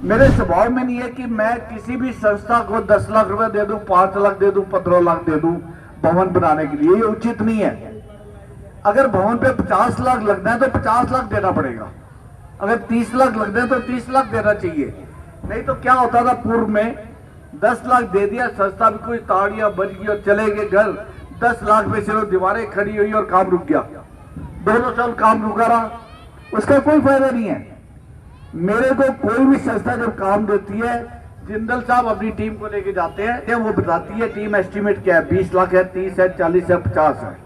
मेरे स्वभाव में नहीं है कि मैं किसी भी संस्था को 10 लाख रुपए दे दूं, 5 लाख दे दूं, 15 लाख दे दूं भवन बनाने के लिए। ये उचित नहीं है। अगर भवन पे 50 लाख लगना है तो 50 लाख देना पड़ेगा। अगर 30 लाख लगना है तो 30 लाख देना चाहिए। नहीं तो क्या होता था, पूर्व में 10 लाख दे दिया, संस्था भी कुछ ताड़ियां बज गई और चले गए घर। 10 लाख में सिर्फ दीवारें खड़ी हुई और काम रुक गया। 2 साल काम रुका रहा, उसका कोई फायदा नहीं है। मेरे को कोई भी संस्था जब काम देती है, जिंदल साहब अपनी टीम को लेके जाते हैं, वो बताती है टीम एस्टिमेट क्या है, 20 लाख है, 30 है, 40 है, 50 है।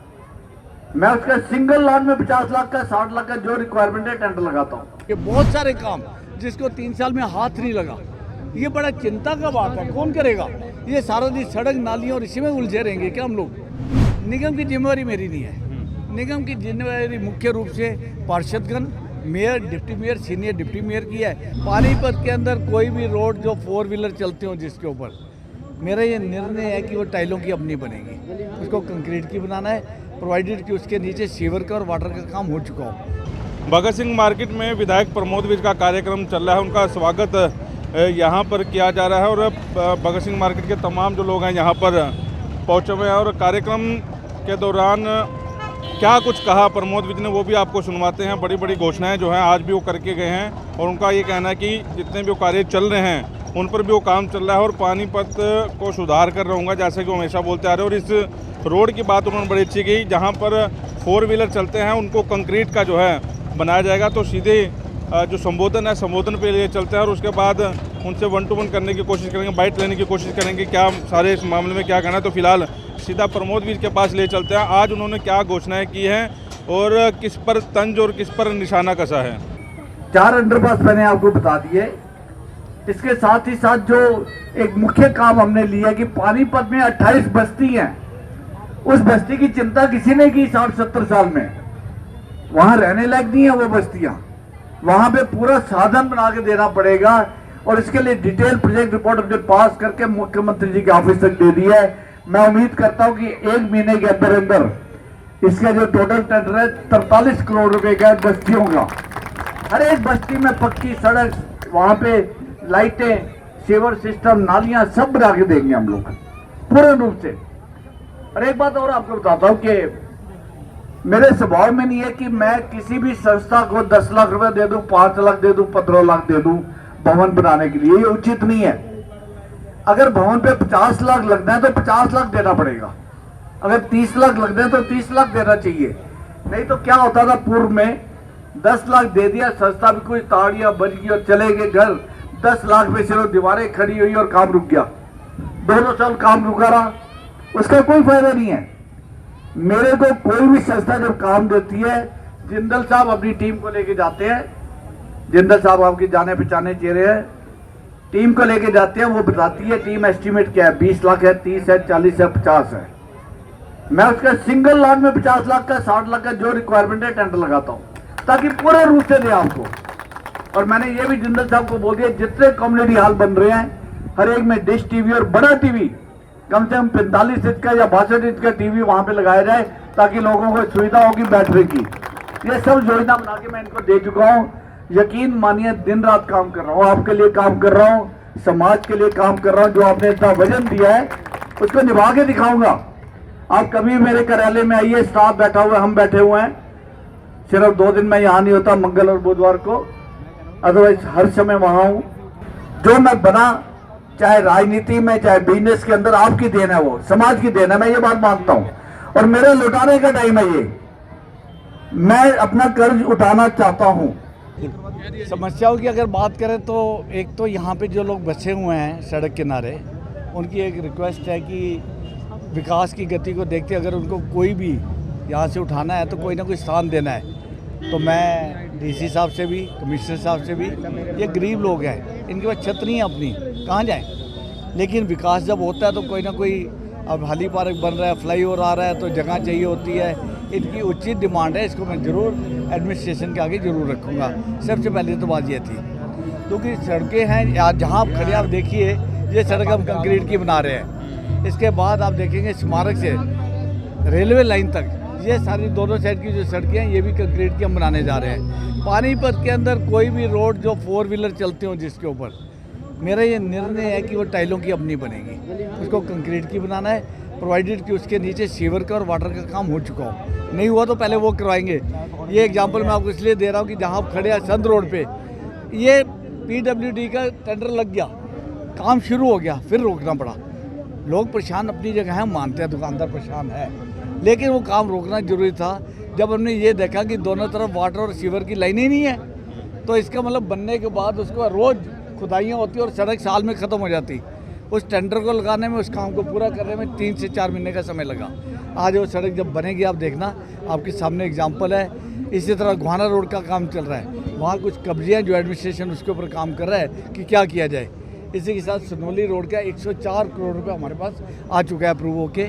मैं उसका सिंगल लॉट में 50 लाख का, 60 लाख का जो रिक्वायरमेंट है टेंडर लगाता हूँ। ये बहुत सारे काम जिसको 3 साल में हाथ नहीं लगा, ये बड़ा चिंता का बात है। कौन करेगा ये? सारा दिन सड़क नालियों और इसी में उलझे रहेंगे क्या हम लोग? निगम की जिम्मेवारी मेरी नहीं है। निगम की जिम्मेवारी मुख्य रूप से पार्षदगण, mayor, deputy mayor, senior deputy mayor की है। पानीपत के अंदर कोई भी रोड जो 4 व्हीलर चलते हो जिसके ऊपर, मेरा ये निर्णय है कि वो टाइलों की अपनी बनेगी, उसको कंक्रीट की बनाना है, प्रोवाइडेड कि उसके नीचे सीवर का और वाटर का काम हो चुका हो। भगत सिंह मार्केट में विधायक प्रमोद विज का कार्यक्रम चल रहा है, उनका स्वागत यहाँ पर किया जा रहा है और भगत सिंह मार्केट के तमाम जो लोग हैं यहाँ पर पहुँचे हुए हैं। और कार्यक्रम के दौरान क्या कुछ कहा प्रमोद विज ने वो भी आपको सुनवाते हैं। बड़ी बड़ी घोषणाएं जो हैं आज भी वो करके गए हैं और उनका ये कहना है कि जितने भी वो कार्य चल रहे हैं उन पर भी वो काम चल रहा है और पानीपत को सुधार कर रहूँगा, जैसे कि वो हमेशा बोलते आ रहे हैं। और इस रोड की बात उन्होंने बड़ी अच्छी की, जहाँ पर 4 व्हीलर चलते हैं उनको कंक्रीट का जो है बनाया जाएगा, तो सीधे जो संबोधन है संबोधन पे लिए चलते हैं और उसके बाद उनसे 1 to 1 करने की कोशिश करेंगे, बाइट लेने की कोशिश करेंगे, क्या सारे इस मामले में क्या कहना है। तो फिलहाल सीधा प्रमोद विज के पास ले चलते हैं। आज उन्होंने क्या घोषणाएं की हैं और किस पर तंज और किस पर निशाना कसा है। 4 अंडरपास मैंने आपको बता दिए। इसके साथ ही साथ जो एक मुख्य काम हमने लिया कि पानीपत में 28 बस्ती हैं, उस बस्ती की चिंता किसी ने की 60-70 साल में। वहां रहने लायक नहीं है वो बस्तियां, वहां पे पूरा साधन बना के देना पड़ेगा और इसके लिए डिटेल प्रोजेक्ट रिपोर्ट हमने पास करके मुख्यमंत्री जी के ऑफिस तक दे दी है। मैं उम्मीद करता हूं कि 1 महीने के अंदर अंदर इसका जो टोटल टेंडर है 43 करोड़ रुपए का बस्तियों का, हर एक बस्ती में पक्की सड़क, वहां पे लाइटें, सीवर सिस्टम, नालियां सब बना के देंगे हम लोग पूर्ण रूप से। और एक बात और आपको बताता हूं कि मेरे स्वभाव में नहीं है कि मैं किसी भी संस्था को 10 लाख रुपए दे दूं, 5 लाख दे दूं, 15 लाख दे दूं भवन बनाने के लिए। ये उचित नहीं है। अगर भवन पे 50 लाख लगना है तो 50 लाख देना पड़ेगा। अगर 30 लाख लगना है तो 30 लाख देना चाहिए। नहीं तो क्या होता था, पूर्व में 10 लाख दे दिया, संस्था भी कुछ ताड़ियां बज गई और चले गए घर। 10 लाख में सिर्फ दीवारें खड़ी हुई और काम रुक गया। 2 साल काम रुका रहा, उसका कोई फायदा नहीं है। मेरे को कोई भी संस्था जब काम देती है, जिंदल साहब अपनी टीम को लेके जाते हैं। जिंदल साहब आपके जाने पहचाने चेहरे हैं। टीम को लेके जाते हैं, वो बताती है टीम एस्टिमेट क्या है, 20 लाख है, 30 है, 40 है, 50 है। मैं उसका सिंगल लॉट में 50 लाख का, 60 लाख का जो रिक्वायरमेंट है टेंडर लगाता हूँ, ताकि पूरे रूप से दे आपको। और मैंने ये भी जिंदल साहब को बोल दिया, जितने कम्युनिटी हॉल बन रहे हैं हर एक में डिश टीवी और बड़ा टीवी, कम से कम 45 इंच का या 62 इंच का टीवी वहां पे लगाया जाए, ताकि लोगों को सुविधा होगी बैठने की। ये सब योजना बना के मैं इनको दे चुका हूँ। यकीन मानिए, दिन रात काम कर रहा हूँ, आपके लिए काम कर रहा हूँ, समाज के लिए काम कर रहा हूँ। जो आपने इतना वजन दिया है उसको निभा के दिखाऊंगा। आप कभी मेरे कार्यालय में आइए, स्टाफ बैठा हुआ है, हम बैठे हुए हैं। सिर्फ 2 दिन में यहाँ नहीं होता, मंगल और बुधवार को, अदरवाइज हर समय वहां हूँ। जो मैं बना, चाहे राजनीति में चाहे बिजनेस के अंदर, आपकी देन है, वो समाज की देन है, मैं ये बात मानता हूँ। और मेरे लौटाने का टाइम है ये। मैं अपना कर्ज उठाना चाहता हूँ। समस्याओं की अगर बात करें तो एक तो यहाँ पे जो लोग बसे हुए हैं सड़क किनारे, उनकी एक रिक्वेस्ट है कि विकास की गति को देखते अगर उनको कोई भी यहाँ से उठाना है तो कोई ना कोई स्थान देना है। तो मैं डीसी साहब से भी, कमिश्नर साहब से भी, ये गरीब लोग हैं, इनके पास छत नहीं है अपनी, कहाँ जाएं। लेकिन विकास जब होता है तो कोई ना कोई, अब हाली पार्क बन रहा है, फ्लाईओवर आ रहा है, तो जगह चाहिए होती है। इनकी उचित डिमांड है, इसको मैं ज़रूर एडमिनिस्ट्रेशन के आगे ज़रूर रखूँगा। सबसे पहले तो बात ये थी, क्योंकि सड़कें हैं आज जहाँ आप खड़े, आप देखिए ये सड़क हम कंक्रीट की बना रहे हैं। इसके बाद आप देखेंगे स्मारक से रेलवे लाइन तक, ये सारी दोनों साइड की जो सड़कें हैं ये भी कंक्रीट की हम बनाने जा रहे हैं। पानीपत के अंदर कोई भी रोड जो 4 व्हीलर चलते हो जिसके ऊपर, मेरा ये निर्णय है कि वो टाइलों की अब नहीं बनेगी, उसको कंक्रीट की बनाना है, प्रोवाइडेड कि उसके नीचे सीवर का और वाटर का काम हो चुका हो। नहीं हुआ तो पहले वो करवाएंगे। ये एग्जांपल मैं आपको इसलिए दे रहा हूँ कि जहाँ आप खड़े हैं संत रोड पे, ये PWD का टेंडर लग गया, काम शुरू हो गया, फिर रोकना पड़ा। लोग परेशान अपनी जगह हैं, मानते हैं दुकानदार परेशान है, लेकिन वो काम रोकना जरूरी था। जब हमने ये देखा कि दोनों तरफ वाटर और सीवर की लाइनें नहीं है, तो इसका मतलब बनने के बाद उसको रोज़ खुदाइयाँ होती और सड़क साल में ख़त्म हो जाती। उस टेंडर को लगाने में, उस काम को पूरा करने में 3 से 4 महीने का समय लगा। आज वो सड़क जब बनेगी, आप देखना, आपके सामने एग्जाम्पल है। इसी तरह गोहाना रोड का काम चल रहा है, वहाँ कुछ कब्जे हैं जो एडमिनिस्ट्रेशन उसके ऊपर काम कर रहा है कि क्या किया जाए। इसी के साथ सनोली रोड का 104 करोड़ रुपये हमारे पास आ चुका है अप्रूव होके।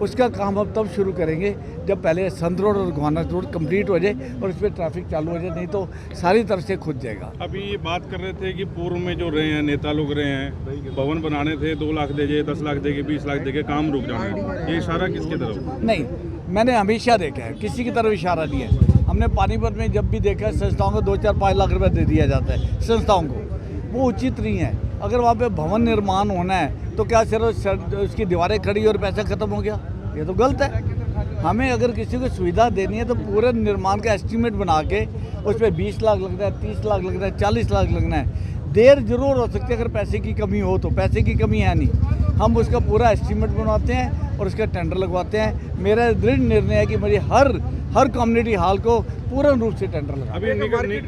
उसका काम अब तब शुरू करेंगे जब पहले संत रोड और गोहाना रोड कंप्लीट हो जाए और उस पर ट्रैफिक चालू हो जाए, नहीं तो सारी तरफ से खुद जाएगा। अभी ये बात कर रहे थे कि पूर्व में जो रहे हैं नेता लोग रहे हैं, भवन बनाने थे 2 लाख देंगे, 10 लाख देंगे, 20 लाख देंगे, काम रुक जाना है। ये इशारा किसकी तरफ? नहीं, मैंने हमेशा देखा है, किसी की तरफ इशारा नहीं है। हमने पानीपत में जब भी देखा, संस्थाओं को 2-4-5 लाख रुपये दे दिया जाता है संस्थाओं को, वो उचित नहीं है। अगर वहाँ पे भवन निर्माण होना है तो क्या सिर्फ उसकी दीवारें खड़ी और पैसा खत्म हो गया? ये तो गलत है। हमें अगर किसी को सुविधा देनी है तो पूरे निर्माण का एस्टीमेट बना के उस पर 20 लाख लगना है, 30 लाख लगना है, 40 लाख लगना है। देर जरूर हो सकती है अगर पैसे की कमी हो तो, पैसे की कमी है नहीं। हम उसका पूरा एस्टीमेट बनवाते हैं और उसका टेंडर लगवाते हैं। मेरा दृढ़ निर्णय है कि मेरी हर कम्युनिटी हॉल को पूर्ण रूप से टेंडर लगा। अभी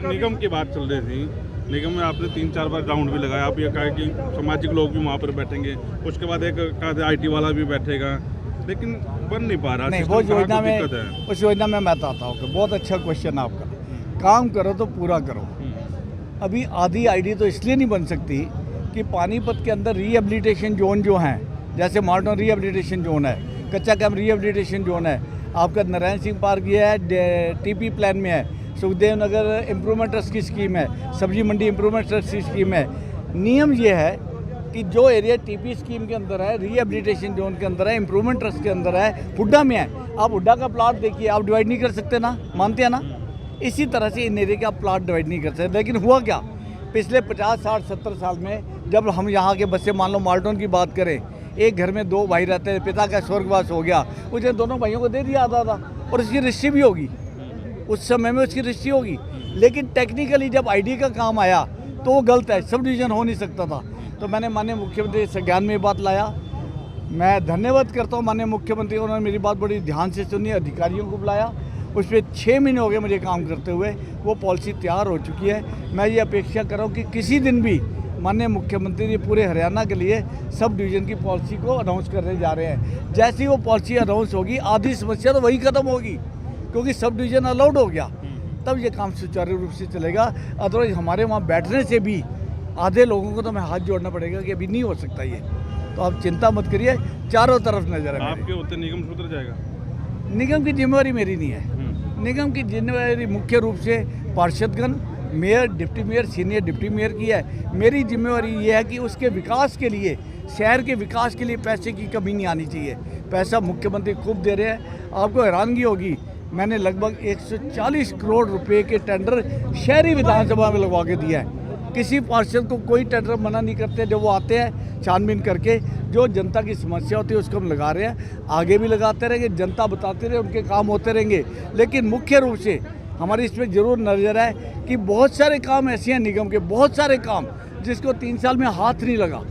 निगम की बात चल रही थी, निगम में आपने 3-4 बार राउंड भी लगाया। आप ये कहा कि सामाजिक लोग भी वहाँ पर बैठेंगे, उसके बाद एक कहा था IT वाला भी बैठेगा, लेकिन बन नहीं पा रहा। नहीं, वो योजना में, उस योजना में मैं बताता हूँ कि बहुत अच्छा क्वेश्चन है आपका। काम करो तो पूरा करो। अभी आधी ID तो इसलिए नहीं बन सकती कि पानीपत के अंदर रिहेबिलिटेशन जोन जो हैं, जैसे मार्टन रिहेबिलिटेशन जोन है, कच्चा कैम्प रिहेबिलिटेशन जोन है, आपका नारायण सिंह पार्क ये है TP प्लान में है, सुखदेव नगर इम्प्रूवमेंट ट्रस्ट की स्कीम है, सब्जी मंडी इम्प्रूवमेंट ट्रस्ट की स्कीम है। नियम ये है कि जो एरिया TP स्कीम के अंदर है, रिहेबिलिटेशन जोन के अंदर है, इम्प्रूवमेंट ट्रस्ट के अंदर है, हुड्डा में है, आप हुड्डा का प्लाट देखिए, आप डिवाइड नहीं कर सकते ना, मानते हैं ना? इसी तरह से इन एरिया के आप प्लाट डिवाइड नहीं कर सकते। लेकिन हुआ क्या, पिछले 50, 60, 70 साल में जब हम यहाँ के बच्चे, मान लो माल्टन की बात करें, एक घर में 2 भाई रहते हैं, पिता का स्वर्गवास हो गया, उसने दोनों भाइयों को दे दिया आधा और उसकी रजिस्ट्री भी होगी, उस समय में उसकी रजिस्ट्री होगी। लेकिन टेक्निकली जब ID का काम आया तो वो गलत है, सब डिवीज़न हो नहीं सकता था। तो मैंने माननीय मुख्यमंत्री से ज्ञान में बात लाया। मैं धन्यवाद करता हूँ माननीय मुख्यमंत्री, उन्होंने मेरी बात बड़ी ध्यान से सुनी, अधिकारियों को बुलाया, उस पर 6 महीने हो गए मुझे काम करते हुए, वो पॉलिसी तैयार हो चुकी है। मैं ये अपेक्षा कर रहा हूँ कि किसी दिन भी माननीय मुख्यमंत्री जी पूरे हरियाणा के लिए सब डिवीज़न की पॉलिसी को अनाउंस करने जा रहे हैं। जैसी वो पॉलिसी अनाउंस होगी, आधी समस्या तो वही ख़त्म होगी, क्योंकि सब डिवीज़न अलाउड हो गया, तब ये काम सुचारू रूप से चलेगा। अदरवाइज हमारे वहाँ बैठने से भी आधे लोगों को तो मैं हाथ जोड़ना पड़ेगा कि अभी नहीं हो सकता ये। तो आप चिंता मत करिए, चारों तरफ नजर है। आपके होते निगम सुधर जाएगा? निगम की जिम्मेवारी मेरी नहीं है। निगम की जिम्मेवारी मुख्य रूप से पार्षदगण, mayor, deputy mayor, senior deputy mayor की है। मेरी जिम्मेवारी ये है कि उसके विकास के लिए, शहर के विकास के लिए पैसे की कमी नहीं आनी चाहिए। पैसा मुख्यमंत्री खूब दे रहे हैं। आपको हैरानगी होगी, मैंने लगभग 140 करोड़ रुपए के टेंडर शहरी विधानसभा में लगवा के दिया है। किसी पार्षद को कोई टेंडर मना नहीं करते, जब वो आते हैं छानबीन करके, जो जनता की समस्या होती है उसको हम लगा रहे हैं, आगे भी लगाते रहेंगे, जनता बताते रहे, उनके काम होते रहेंगे। लेकिन मुख्य रूप से हमारी इस पर जरूर नजर है कि बहुत सारे काम ऐसे हैं निगम के, बहुत सारे काम जिसको 3 साल में हाथ नहीं लगा।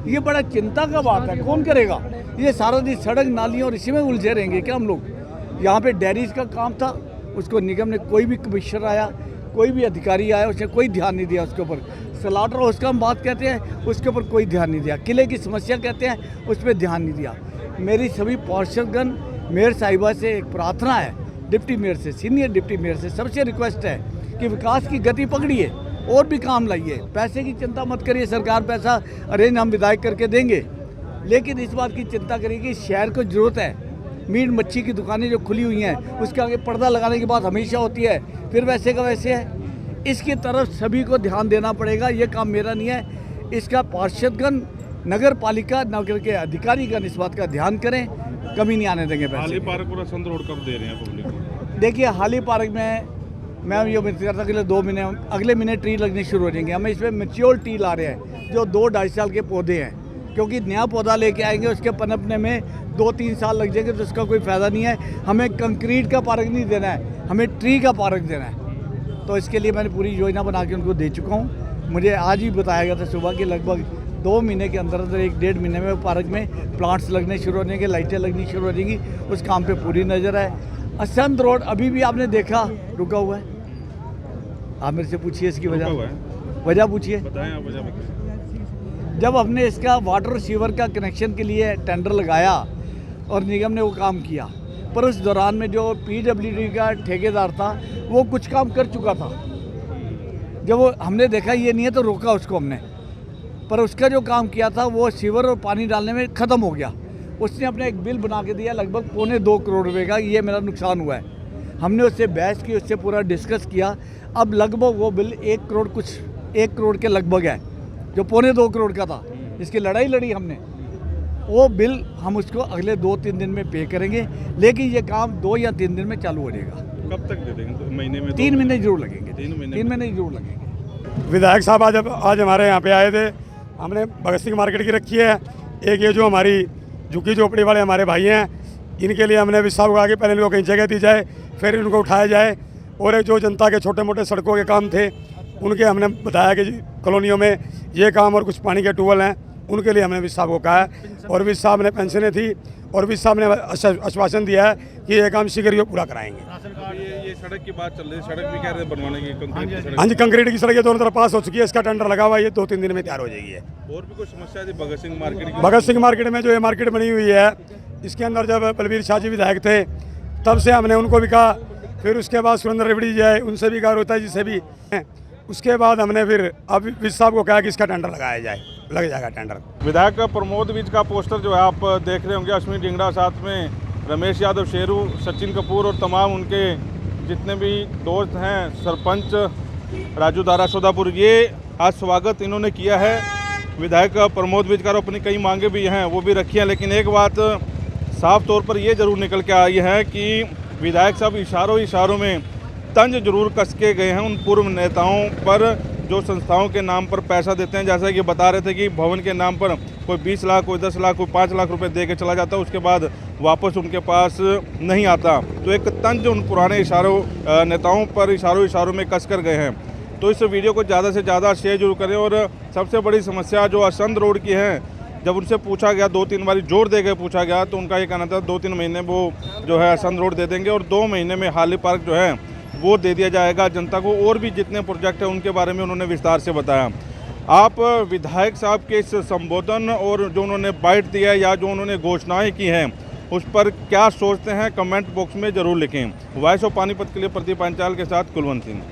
ये बड़ा चिंता का बात है, कौन करेगा? ये सारा दिन सड़क नाली और इसी में उलझे रहेंगे क्या हम लोग? यहाँ पे डेयरीज का काम था, उसको निगम ने, कोई भी कमिश्नर आया, कोई भी अधिकारी आया, उसने कोई ध्यान नहीं दिया उसके ऊपर। स्लॉटर हाउस का हम बात कहते हैं, उसके ऊपर कोई ध्यान नहीं दिया। किले की समस्या कहते हैं, उस पर ध्यान नहीं दिया। मेरी सभी पार्षदगण, मेयर साहिबा से एक प्रार्थना है, डिप्टी मेयर से, सीनियर डिप्टी मेयर से सबसे रिक्वेस्ट है कि विकास की गति पकड़िए और भी काम लाइए। पैसे की चिंता मत करिए, सरकार पैसा अरेंज हम विधायक करके देंगे, लेकिन इस बात की चिंता करिए कि शहर को जरूरत है। मीट मच्छी की दुकानें जो खुली हुई हैं, उसके आगे पर्दा लगाने की बात हमेशा होती है, फिर वैसे का वैसे है। इसकी तरफ सभी को ध्यान देना पड़ेगा। ये काम मेरा नहीं है, इसका पार्षदगण, नगर पालिका, नगर के अधिकारीगण इस बात का ध्यान करें, कमी नहीं आने देंगे पैसे। हाली पार्क पूरा संत रोड कब दे रहे हैं पब्लिक को? देखिए, हाली पार्क में मैं ये उम्मीद करता हूँ कि 2 महीने, अगले महीने ट्री लगने शुरू हो जाएंगे। हमें इसमें मैच्योर ट्री ला रहे हैं, जो 2-2.5 साल के पौधे हैं, क्योंकि नया पौधा लेके आएंगे उसके पनपने में 2-3 साल लग जाएंगे, तो उसका कोई फ़ायदा नहीं है। हमें कंक्रीट का पार्क नहीं देना है, हमें ट्री का पार्क देना है। तो इसके लिए मैंने पूरी योजना बना के उनको दे चुका हूँ। मुझे आज ही बताया गया था सुबह कि लगभग 2 महीने के अंदर अंदर 1-1.5 महीने में पार्क में प्लांट्स लगने शुरू हो जाएंगे, लाइटें लगनी शुरू हो जाएंगी। उस काम पे पूरी नज़र है। असंत रोड अभी भी आपने देखा रुका हुआ है। आप मेरे से पूछिए इसकी वजह पूछिए। बताएं आप वजह बताएं। जब हमने इसका वाटर सीवर का कनेक्शन के लिए टेंडर लगाया और निगम ने वो काम किया, पर उस दौरान में जो PWD का ठेकेदार था वो कुछ काम कर चुका था। जब वो हमने देखा ये नहीं है तो रोका उसको हमने, पर उसका जो काम किया था वो सीवर और पानी डालने में ख़त्म हो गया। उसने अपने एक बिल बना के दिया लगभग 2.25 करोड़ रुपये का, ये मेरा नुकसान हुआ है। हमने उससे बहस की, उससे पूरा डिस्कस किया। अब लगभग वो बिल 1 करोड़ के लगभग है, जो 2.25 करोड़ का था। इसकी लड़ाई लड़ी हमने। वो बिल हम उसको अगले 2-3 दिन में पे करेंगे, लेकिन ये काम 2 या 3 दिन में चालू हो जाएगा। कब तक दे देंगे? 2 महीने में? 3 महीने जरूर लगेंगे। 3 महीने जरूर लगेंगे। विधायक साहब आज हमारे यहाँ पे आए थे। हमने भगत सिंह मार्केट की रखी है। एक ये जो हमारी झुग्गी झोपड़ी वाले हमारे भाई हैं, इनके लिए हमने विस साहब को कहा कि पहले इनको कहीं जगह दी जाए, फिर इनको उठाया जाए। और एक जो जनता के छोटे मोटे सड़कों के काम थे, उनके हमने बताया कि कॉलोनियों में ये काम और कुछ पानी के ट्यूबवेल हैं, उनके लिए हमने विस साहब को कहा है। और विस साहब ने पेंशनें थी और विस साहब ने आश्वासन दिया है कि ये काम शीघ्र ही पूरा कराएंगे। ये सड़क की बात चल रही है, सड़क भी कह रहे हैं बनवाने की, कंक्रीट की सड़क। हाँ जी, कंक्रीट की सड़क ये दोनों तरफ पास हो चुकी है। इसका टेंडर लगा हुआ है, ये 2-3 दिन में तैयार हो जाएगी। और भी कुछ समस्या थी भगत सिंह मार्केट की? भगत सिंह मार्केट में जो ये मार्केट बनी हुई है, इसके अंदर जब बलबीर शाह जी विधायक थे तब से हमने उनको भी कहा, फिर उसके बाद सुरेंद्र रेवड़ी जी आए, उनसे भी कहा, रोहिता जी से भी। उसके बाद हमने फिर अब विस साहब को कहा कि इसका टेंडर लगाया जाए, लग जाएगा टेंडर। विधायक प्रमोद विज का पोस्टर जो है आप देख रहे होंगे, अश्विनी डिंगड़ा, साथ में रमेश यादव शेरू, सचिन कपूर और तमाम उनके जितने भी दोस्त हैं, सरपंच राजू दारा सोदापुर, ये आज स्वागत इन्होंने किया है विधायक प्रमोद विज का। अपनी कई मांगे भी हैं वो भी रखी हैं, लेकिन एक बात साफ तौर पर ये जरूर निकल के आई है कि विधायक साहब इशारों में तंज जरूर कस के गए हैं उन पूर्व नेताओं पर जो संस्थाओं के नाम पर पैसा देते हैं। जैसा कि बता रहे थे कि भवन के नाम पर कोई 20 लाख, कोई 10 लाख, कोई 5 लाख रुपए दे के चला जाता, उसके बाद वापस उनके पास नहीं आता। तो एक तंज उन पुराने नेताओं पर इशारों में कस कर गए हैं। तो इस वीडियो को ज़्यादा से ज़्यादा शेयर जरूर करें। और सबसे बड़ी समस्या जो असंत रोड की है, जब उनसे पूछा गया, 2-3 बार जोर दे के पूछा गया, तो उनका ये कहना था 2-3 महीने वो जो है असंत रोड दे देंगे और 2 महीने में हाली पार्क जो है वो दे दिया जाएगा जनता को। और भी जितने प्रोजेक्ट हैं उनके बारे में उन्होंने विस्तार से बताया। आप विधायक साहब के इस संबोधन और जो उन्होंने बाइट दिया है या जो उन्होंने घोषणाएं की हैं उस पर क्या सोचते हैं, कमेंट बॉक्स में ज़रूर लिखें। वॉइस ऑफ पानीपत के लिए प्रदीप अंचाल के साथ कुलवंत सिंह।